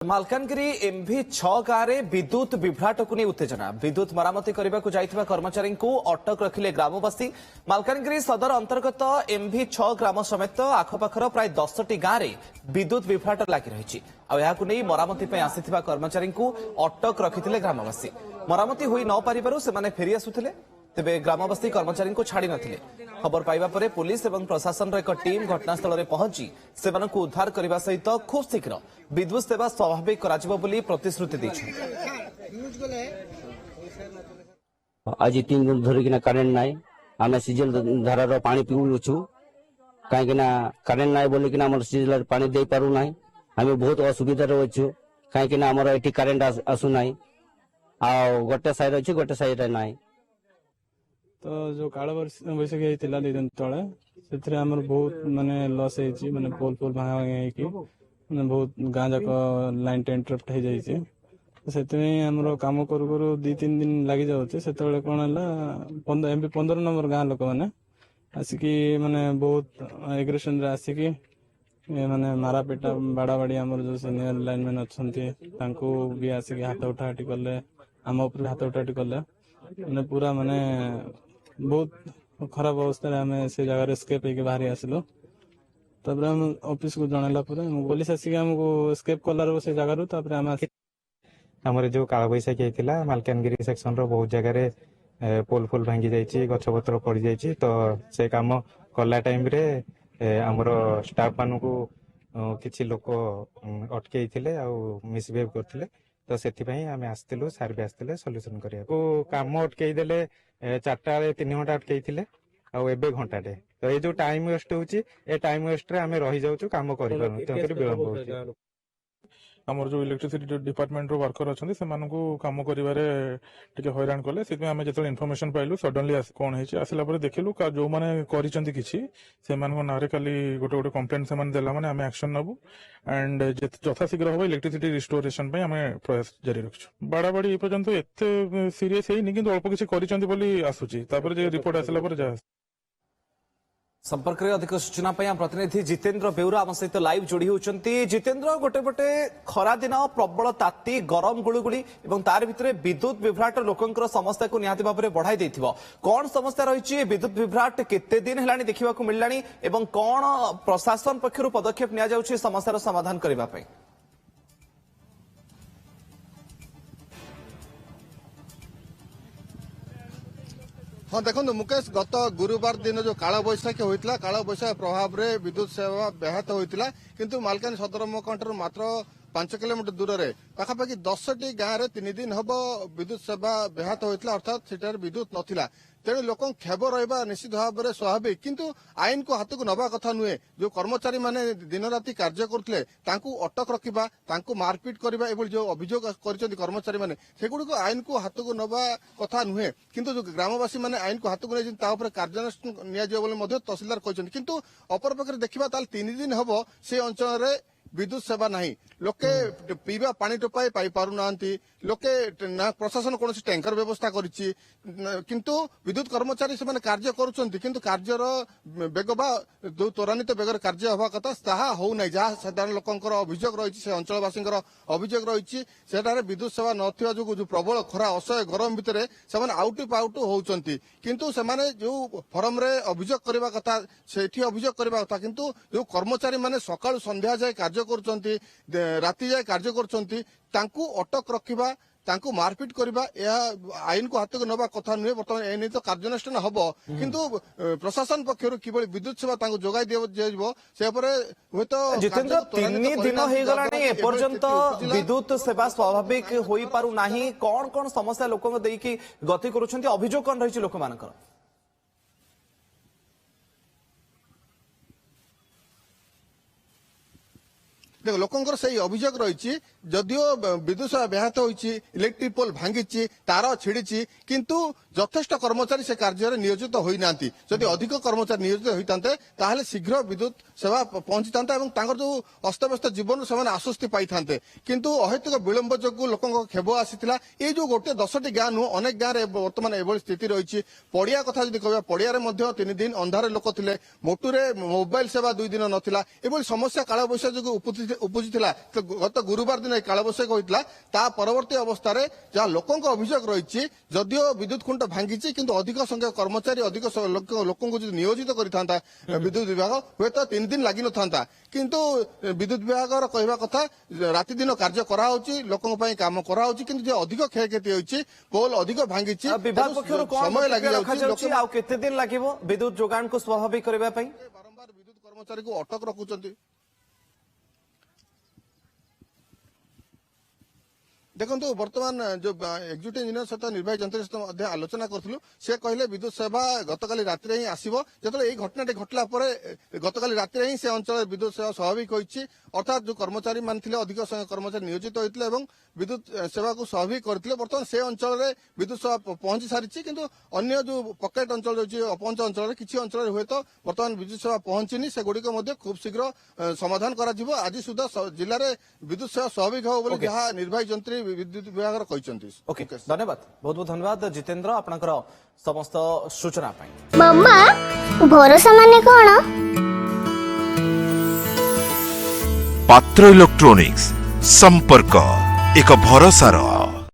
Malkangiri MV 6 गाँव विद्युत विभ्राट को नहीं उत्तेजना विद्युत मरामती करने को जाइथिबा कर्मचारी को अटक रखिले ग्रामवासी। मालकानगिरी सदर अंतर्गत एमभि 6 ग्राम समेत आखपाखर प्राय 10टी गाँव में विद्युत विभ्राट लगी रही मरामती आसीथिबा कर्मचारी को अटक रखिथिले ग्रामवासी। मरामती होई न पारिबारु सेमाने फेरी आसुथिले, तेबे ग्रामवासी कर्मचारी को छाड़ी नथिले। खबर पाइबा परे पुलिस एवं प्रशासन एक टीम घटनास्थल में पहुंची सेमानकु उद्धार करने सहित खूब शीघ्र विद्युत सेवा स्वाभाविक कराजिबो बोली प्रतिश्रुति दैछि। आज 3 दिन धरिकिना करेन्ट नाई आम सीजल धारार पानी पिउछु कहीं करेन्ट नाई बोलिकिना हमर सीजल पानी दे पारु नाई। आम बहुत असुविधा अच्छु कहीं आमर एटी करेन्ट आसु नाई आ गोटे साइड अच्छी गोटे साइड नाई। तो जो काल बैशाखी होता 2 दिन तले से बहुत माने लॉस है माने पोल पोल भांगी माने बहुत गाँ जाक लाइन इंटरप्ट हो जाइए। से कम करू करू 2-3 दिन लगी जाऊे से कौन है 15 नंबर गाँ लोक मैंने आसिकी माने बहुत एग्रेसन आसिकी माने मारा पेटा बाड़ा बाड़ी आमर जो सीनियर लाइनमैन अच्छा भी आसिकी हाथ उठाटी कले आम उपर हाथ उठाटी कले मैंने पूरा माने बहुत खराब अवस्था आम से जगह स्केप होकर बाहरी आसिलु। तापर हम ऑफिस को जनला पुलिस आसिक आमको स्केप कलार से जगार आमर जो काल बैशाखी होता मालकानगिरी सेक्शन रो बहुत जगह पोल फुल भांगी जाइए गछपत्र पड़ जाइए। तो से काम कला टाइम रे आमर स्टाफ मान को किसी लोक अटके मिसबिहेव करते तो से आम आसलु सार भी आसते सल्यूशन करने कम अटकई देले 4टा 3 घंटा अटकई आबे घंटाटे। तो ये जो टाइम वेस्ट होची ए टाइम वेस्ट रे आम रही जाउछु काम करि पारनु तेकर विलंब होची। आमर जो इलेक्ट्रिसिटी डिपार्टमेंट रो वर्कर अच्छे से कम करिवारे टिके हैरान कले से आम जो इनफॉरमेशन पाइलु सडनली कौन है आसला देखिलु जो मैंने करिसेंती किछि से नारे खाली गोटे गोटे कंप्लेंट से देला माने आम एक्शन नबु एंड यथाशीघ्र हम इलेक्ट्रिसिटी रिस्टोरेशन आम प्रयास जारी रखु। बाड़ाबाड़ी पर्यंत एत सीरीयस है कि अल्प किसी करिसेंती आसुची रिपोर्ट आसला जा संपर्क में अधिक सूचना प्रतिनिधि जितेंद्र बेउरा आम सहित लाइव जोड़ी होती। जितेंद्र गोटे पटे खरा दिन प्रबल ताती गरम गुड़ुगुड़ी और तार भितर विद्युत विभ्राट लोकंर समस्या को निहाती भाव में बढ़ाई देथिबो। कौन समस्या रही विद्युत विभ्राट केते दिन हेलानी देखा मिललानी एवं कौन प्रशासन पक्षरु पदक्षेप निया जाउछि समस्यार समाधान करबा पई? हाँ देखो मुकेश गत गुरुवार दिन जो काल बैशाखी होता काल बैशाखी प्रभाव में विद्युत सेवा ब्याहत होता किंतु मालकानगिरी सदर मकंठर मात्र 5 किलोमीटर दूर में पाखापाखि 10टी गाँव में 3 दिन हम विद्युत सेवा ब्याहत होता अर्थात सेठार विद्युत नथिला। तेणु लोक खेब रहा निश्चित भाव में स्वाभाविक किंतु आईन को हाथ को नवा कथा नुहे। जो कर्मचारी माने दिन राति कार्य करते अटक रखा मारपिट करवा जो अभियोग कर कर्मचारी माने सेगुड़िक आईन को हाथ को नवा कथा नुहे किंतु जो ग्रामवासी माने आईन को हाथ को नहीं कार्यानुष्ठान निया तहसिलदार कहते किंतु अपरपक्षे देखा 3 दिन हम से अंचल विद्युत सेवा नहीं लोके पीवा पानी टोपाए पाई पारु नांती लोके ना प्रशासन कौन टैंकर व्यवस्था करिछि किंतु विद्युत कर्मचारी से माने कार्य करूछंती किंतु कार्यर बेग बा जो त्वरान्वित बेगर कार्य हवा कथा ताहा हो नै जहा साधारण लोकंकर अभियोग रही से अंचलवासींकर अभियोग रही सेटारे विद्युत सेवा नथिया जो जो प्रबल खरा असह्य गरम भितरे से माने आउट पाउट होउछंती किंतु से माने जो फॉरम रे अभियोग करबा कथा सेठी अभियोग करबा कथा किंतु जो कर्मचारी माने सकाळ संध्या जाय कार्य करछंती राति जाए कार्य करछंती तांकू अटक रखिबा तांकू मारपिट करबा यह आईन को हाथ को नबा कथा नुहे। बर्तमान ए नहीं तो कार्यानुष्ठान हबो किंतु प्रशासन पक्षरु किबळी विद्युत सेवा तांकू जोगाई दिबो से परे होतो जितेंद्र 3 दिन हो गलानी ए पर्यंत विद्युत सेवा स्वाभाविक होई पारु नाही। कौन कौन समस्या लोकंग देई कि गति करूछंती अभियोग कोन रहिछि लोक मानकर? देख लोकंकर से अभियोग रही जदियो विद्युत सेवा ब्याहत होइछि इलेक्ट्रिक पोल भांगी तार छिड़ी किंतु यथेष्ट कर्मचारी से कार्य नियोजित होई नांती। जदि अधिक कर्मचारी नियोजित होइतांते ताहले शीघ्र विद्युत सेवा पहुंचीतांता एवं तांकर जो अस्तव्यस्त जीवन से आश्वस्ति पाइथांते किंतु अहेतुक विलंब जोगु लोकंक खेब आसीथिला। ये जो गोटे 10टी गाँ नु अनेक गाँव रे वर्तमान एभଳି स्थिति रही पड़िया कथा जदि कहबा पड़िया रे मध्य 3 दिन अंधारे लोक थिले मोटुरे मोबाइल सेवा 2 दिन नथिला। एभଳି समस्या काल बैशाखी जोगु ଉପୁଜିଥିଲା ତ ଗତ ଗୁରୁବାର ଦିନ ଏ କାଳବୈଶାଖୀ ହୋଇଥିଲା ତା ପରବର୍ତ୍ତୀ ଅବସ୍ଥାରେ ଯାହା ଲୋକଙ୍କ ଅଭିଯୋଗ ରହିଛି ଯଦିଓ ବିଦ୍ୟୁତ ଖୁଣ୍ଟ ଭାଙ୍ଗିଛି କିନ୍ତୁ ଅଧିକ ସଂଖ୍ୟକ କର୍ମଚାରୀ ଅଧିକ ଲୋକଙ୍କୁ ଯଦି ନିୟୋଜିତ କରିଥାନ୍ତା ବିଦ୍ୟୁତ ବିଭାଗ ହୁଏତ 3 ଦିନ ଲାଗିନଥାନ୍ତା କିନ୍ତୁ ବିଦ୍ୟୁତ ବିଭାଗର କହିବା କଥା ରାତି ଦିନ କାର୍ଯ୍ୟ କରାହଉଛି ଲୋକଙ୍କ ପାଇଁ କାମ କରାହଉଛି କିନ୍ତୁ ଯେ ଅଧିକ କ୍ଷୟକ୍ଷତି ହୋଇଛି ପୋଲ ଅଧିକ ଭାଙ୍ଗିଛି ବିଭାଗ ପକ୍ଷରୁ କଣ ସମୟ ଲାଗି ରଖାଯାଉଛି ଯାଉଛି ଆଉ କେତେ ଦିନ ଲାଗିବ ବିଦ୍ୟୁତ ଯୋଗାଣକୁ ସ୍ୱାଭାବିକ କରିବା ପାଇଁ? ବାରମ୍ବାର ବିଦ୍ୟୁତ କର୍ମଚାରୀଙ୍କୁ ଅଟକ ରଖୁଛନ୍ତି। ଦେଖନ୍ତୁ ବର୍ତ୍ତମାନ ଯୋଉ ଏକ୍ଜିକ୍ୟୁଟିଭ ଇଞ୍ଜିନିୟର ସହିତ ନିର୍ବାହୀ ଯନ୍ତ୍ରୀ ସହିତ ମଧ୍ୟ ଆଲୋଚନା କରିଥିଲୁ ସେ କହିଲେ ବିଦ୍ୟୁତ ସେବା ଗତକାଲି ରାତିରେ ହିଁ ଆସିବ ଯେତେବେଳେ ଏଇ ଘଟଣାଟି ଘଟିଲା ପରେ ଗତକାଲି ରାତିରେ ହିଁ ସେ ଅଞ୍ଚଳରେ ବିଦ୍ୟୁତ ସେବା ସ୍ୱାଭାବିକ ହୋଇଛି ଅର୍ଥାତ୍ ଯୋଉ କର୍ମଚାରୀ ମାନେ ଥିଲେ ଅଧିକ ସଂଖ୍ୟକ କର୍ମଚାରୀ ନିୟୋଜିତ ହୋଇଥିଲେ ଏବଂ ବିଦ୍ୟୁତ ସେବାକୁ ସ୍ୱାଭାବିକ କରିଥିଲେ ବର୍ତ୍ତମାନ ସେ ଅଞ୍ଚଳରେ ବିଦ୍ୟୁତ ସେବା ପହଞ୍ଚି ସାରିଛି କିନ୍ତୁ ଅନ୍ୟ ଯୋଉ ପକେଟ ଅଞ୍ଚଳ ରହିଛି ଅପହଞ୍ଚ ଅଞ୍ଚଳରେ କିଛି ଅଞ୍ଚଳରେ ହୁଏତ ବର୍ତ୍ତମାନ ବିଦ୍ୟୁତ ସେବା ପହଞ୍ଚିନି ସେଗୁଡିକ ମଧ୍ୟ ଖୁବ୍ ଶୀଘ୍ର ସମାଧାନ କରାଯିବ ଆଜି ସୁଦ୍ଧା ଜିଲ୍ଲାରେ ବିଦ୍ୟୁତ ସେବା ସ୍ୱାଭାବିକ ହେବ ବୋଲି ଯାହା ନିର୍ବାହୀ ଯନ୍ତ୍ରୀ ବିଦ୍ୟୁତ ବିଭାଗର କହିଛନ୍ତି। ଓକେ ଧନ୍ୟବାଦ ବହୁତ ବହୁତ ଧନ୍ୟବାଦ ଜିତେନ୍ଦ୍ର ଆପଣଙ୍କର ସମସ୍ତ ସୂଚନା ପାଇଁ। ମାମା ଭରସା ମାନେ କଣ? ପାତ୍ର ଇଲେକ୍ଟ୍ରୋନିକ୍ସ ସମ୍ପର୍କ ଏକ ଭରସାର